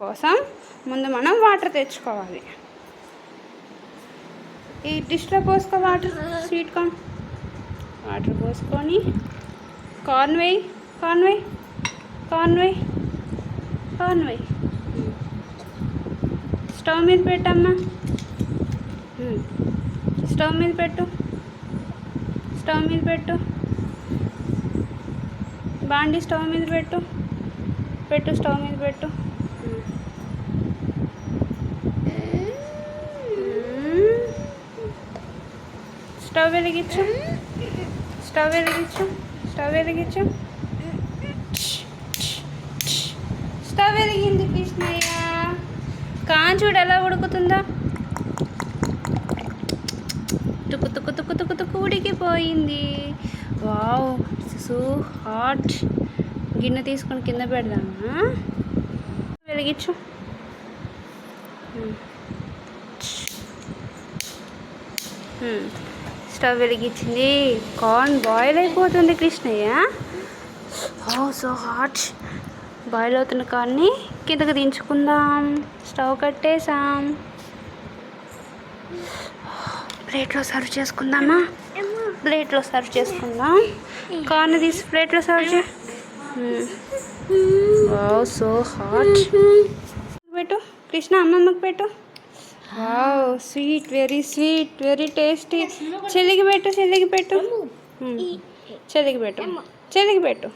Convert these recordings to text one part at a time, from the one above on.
కోసం ముందు మనం వాటర్ తెచ్చుకోవాలి. ఈ డిష్లో పోసుకో వాటర్, స్వీట్ కార్న్ వాటర్ పోసుకొని కార్న్ వేయి, కార్న్ వేయి, కార్న్ వేయి, కార్న్ వేయి. స్టవ్ మీద పెట్టమ్మా, స్టవ్ మీద పెట్టు, స్టవ్ మీద పెట్టు, బాండి స్టవ్ మీద పెట్టు, పెట్టు స్టవ్ మీద పెట్టు. స్టవ్ వెలిగించు, స్టవ్ వెలిగించు, స్టవ్ వెలిగించు. స్టవ్ వెలిగింది కృష్ణయ్య. కాన్ చూడు ఎలా ఉడుకుతుందా. తుక్కు తుక్కు తుక్కు తుక్కు తుక్కు ఉడికిపోయింది. Wow, so hot. గిన్నె తీసుకొని కింద పెడదామా. వెలిగించు. స్టవ్ వెలిగించింది. కార్న్ బాయిల్ అయిపోతుంది కృష్ణయ్య. ఓ సో హాట్. బాయిల్ అవుతున్న కార్న్ని కిందకి దించుకుందాం. స్టవ్ కట్టేసాం. ప్లేట్లో సర్వ్ చేసుకుందామా. ప్లేట్లో సర్వ్ చేసుకుందాం. కార్న్ తీసి ప్లేట్లో సర్వ్ చే. Wow so hot. పెట్టు కృష్ణ, అమ్మమ్మకి పెట్టు. Wow sweet, very sweet, very tasty. చెల్లికి పెట్టు, చెల్లికి పెట్టు, చెల్లికి పెట్టు, చెల్లికి పెట్టు.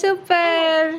సూపర్.